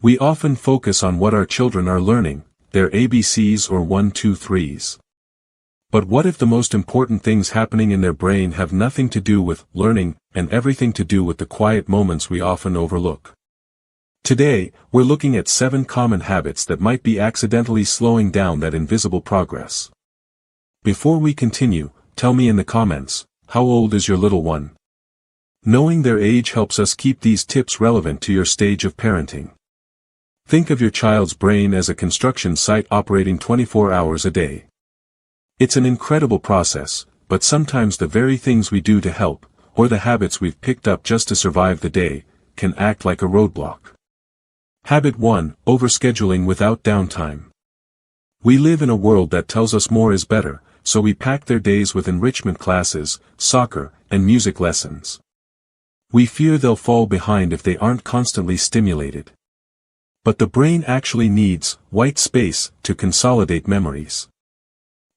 We often focus on what our children are learning, their ABCs or 1, 2, 3s. But what if the most important things happening in their brain have nothing to do with learning and everything to do with the quiet moments we often overlook? Today, we're looking at 7 common habits that might be accidentally slowing down that invisible progress. Before we continue, tell me in the comments, how old is your little one? Knowing their age helps us keep these tips relevant to your stage of parenting. Think of your child's brain as a construction site operating 24 hours a day. It's an incredible process, but sometimes the very things we do to help, or the habits we've picked up just to survive the day, can act like a roadblock. Habit 1: Overscheduling without downtime. We live in a world that tells us more is better, so we pack their days with enrichment classes, soccer, and music lessons. We fear they'll fall behind if they aren't constantly stimulated. But the brain actually needs white space to consolidate memories.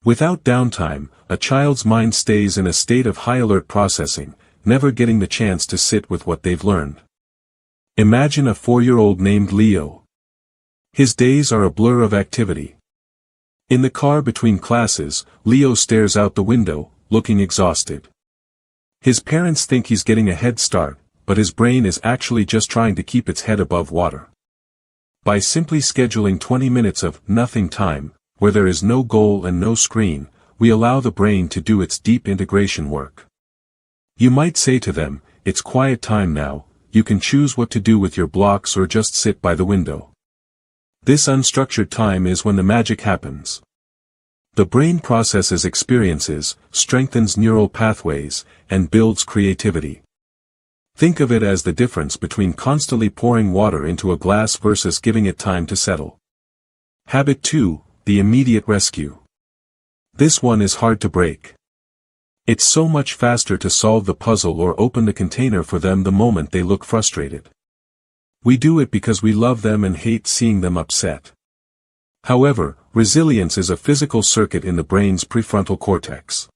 Without downtime, a child's mind stays in a state of high-alert processing, never getting the chance to sit with what they've learned. Imagine a 4-year-old named Leo. His days are a blur of activity. In the car between classes, Leo stares out the window, looking exhausted. His parents think he's getting a head start, but his brain is actually just trying to keep its head above water. By simply scheduling 20 minutes of nothing time, where there is no goal and no screen, we allow the brain to do its deep integration work. You might say to them, "It's quiet time now, you can choose what to do with your blocks or just sit by the window." This unstructured time is when the magic happens. The brain processes experiences, strengthens neural pathways, and builds creativity. Think of it as the difference between constantly pouring water into a glass versus giving it time to settle. Habit 2: The immediate rescue. This one is hard to break. It's so much faster to solve the puzzle or open the container for them the moment they look frustrated. We do it because we love them and hate seeing them upset. However, resilience is a physical circuit in the brain's prefrontal cortex.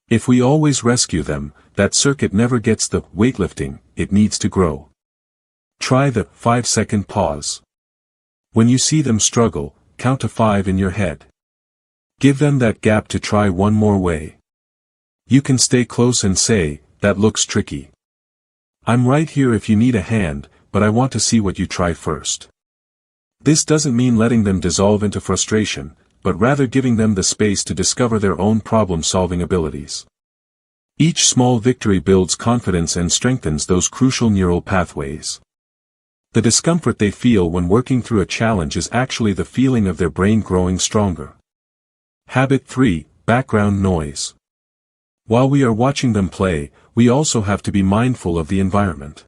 If we always rescue them, that circuit never gets the weightlifting it needs to grow. Try the 5-second pause. When you see them struggle, count to 5 in your head. Give them that gap to try one more way. You can stay close and say, "That looks tricky. I'm right here if you need a hand, but I want to see what you try first." This doesn't mean letting them dissolve into frustration, but rather giving them the space to discover their own problem-solving abilities. Each small victory builds confidence and strengthens those crucial neural pathways. The discomfort they feel when working through a challenge is actually the feeling of their brain growing stronger. Habit 3: Background noise. While we are watching them play, we also have to be mindful of the environment.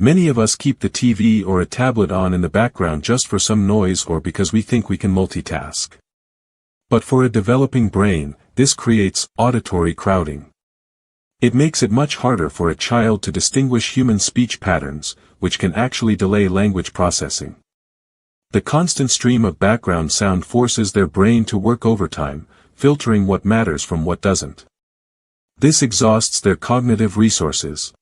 Many of us keep the TV or a tablet on in the background just for some noise or because we think we can multitask. But for a developing brain, this creates auditory crowding. It makes it much harder for a child to distinguish human speech patterns, which can actually delay language processing. The constant stream of background sound forces their brain to work overtime, filtering what matters from what doesn't. This exhausts their cognitive resources.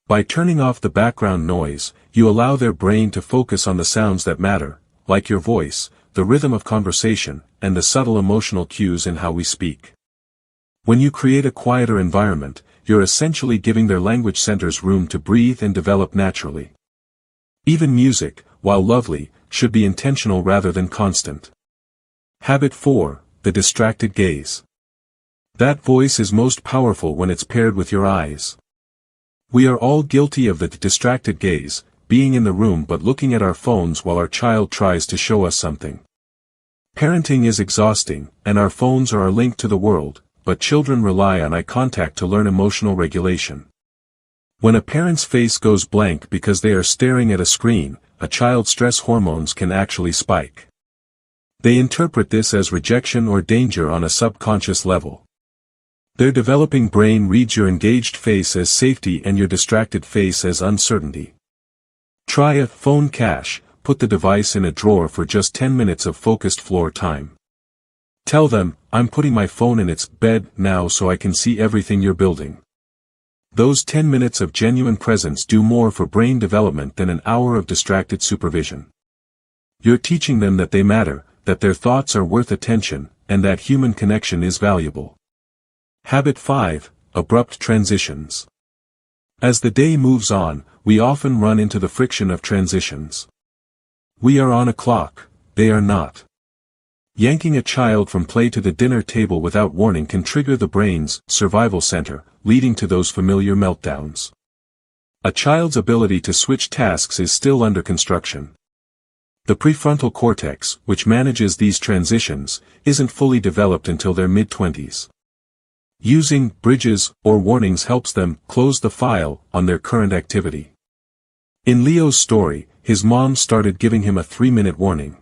By turning off the background noise, you allow their brain to focus on the sounds that matter, like your voice, the rhythm of conversation, and the subtle emotional cues in how we speak. When you create a quieter environment, you're essentially giving their language centers room to breathe and develop naturally. Even music, while lovely, should be intentional rather than constant. Habit 4: The distracted gaze. That voice is most powerful when it's paired with your eyes. We are all guilty of the distracted gaze, being in the room but looking at our phones while our child tries to show us something. Parenting is exhausting, and our phones are our link to the world, but children rely on eye contact to learn emotional regulation. When a parent's face goes blank because they are staring at a screen, a child's stress hormones can actually spike. They interpret this as rejection or danger on a subconscious level. Their developing brain reads your engaged face as safety and your distracted face as uncertainty. Try a phone cache. Put the device in a drawer for just 10 minutes of focused floor time. Tell them, "I'm putting my phone in its bed now so I can see everything you're building." Those 10 minutes of genuine presence do more for brain development than an hour of distracted supervision. You're teaching them that they matter, that their thoughts are worth attention, and that human connection is valuable. Habit 5. Abrupt transitions. As the day moves on, we often run into the friction of transitions. We are on a clock, they are not. Yanking a child from play to the dinner table without warning can trigger the brain's survival center, leading to those familiar meltdowns. A child's ability to switch tasks is still under construction. The prefrontal cortex, which manages these transitions, isn't fully developed until their mid-20s. Using bridges or warnings helps them close the file on their current activity. In Leo's story, his mom started giving him a 3-minute warning.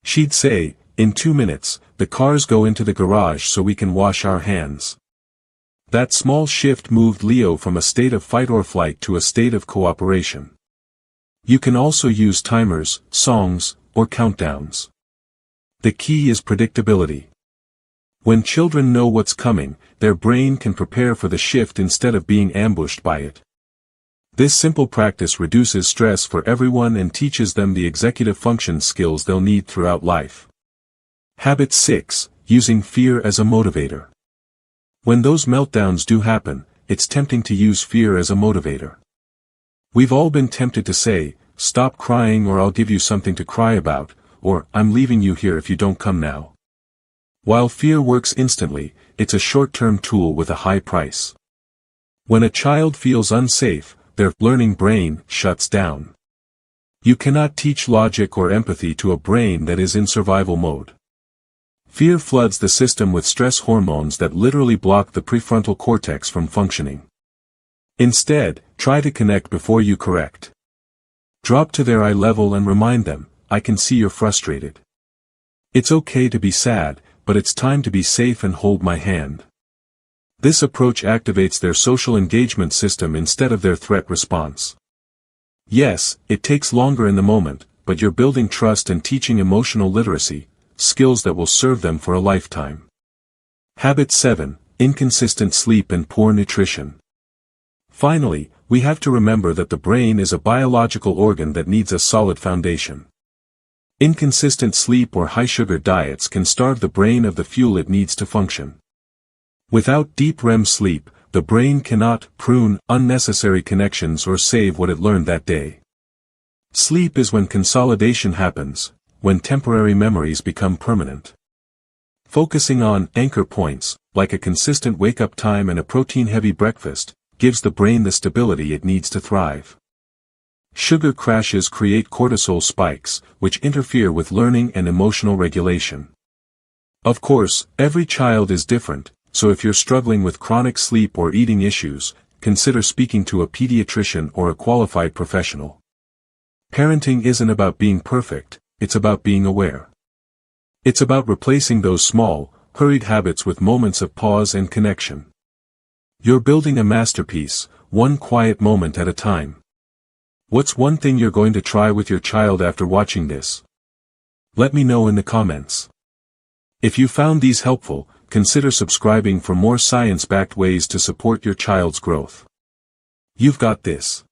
She'd say, "In 2 minutes, the cars go into the garage so we can wash our hands." That small shift moved Leo from a state of fight or flight to a state of cooperation. You can also use timers, songs, or countdowns. The key is predictability. When children know what's coming, their brain can prepare for the shift instead of being ambushed by it. This simple practice reduces stress for everyone and teaches them the executive function skills they'll need throughout life. Habit 6. Using fear as a motivator. When those meltdowns do happen, it's tempting to use fear as a motivator. We've all been tempted to say, "Stop crying or I'll give you something to cry about," or "I'm leaving you here if you don't come now." While fear works instantly, it's a short-term tool with a high price. When a child feels unsafe, their learning brain shuts down. You cannot teach logic or empathy to a brain that is in survival mode. Fear floods the system with stress hormones that literally block the prefrontal cortex from functioning. Instead, try to connect before you correct. Drop to their eye level and remind them, "I can see you're frustrated. It's okay to be sad, but it's time to be safe and hold my hand." This approach activates their social engagement system instead of their threat response. Yes, it takes longer in the moment, but you're building trust and teaching emotional literacy, skills that will serve them for a lifetime. Habit 7. Inconsistent sleep and poor nutrition. Finally, we have to remember that the brain is a biological organ that needs a solid foundation. Inconsistent sleep or high-sugar diets can starve the brain of the fuel it needs to function. Without deep REM sleep, the brain cannot prune unnecessary connections or save what it learned that day. Sleep is when consolidation happens, when temporary memories become permanent. Focusing on anchor points, like a consistent wake-up time and a protein-heavy breakfast, gives the brain the stability it needs to thrive. Sugar crashes create cortisol spikes, which interfere with learning and emotional regulation. Of course, every child is different, so if you're struggling with chronic sleep or eating issues, consider speaking to a pediatrician or a qualified professional. Parenting isn't about being perfect, it's about being aware. It's about replacing those small, hurried habits with moments of pause and connection. You're building a masterpiece, one quiet moment at a time. What's one thing you're going to try with your child after watching this? Let me know in the comments. If you found these helpful, consider subscribing for more science-backed ways to support your child's growth. You've got this.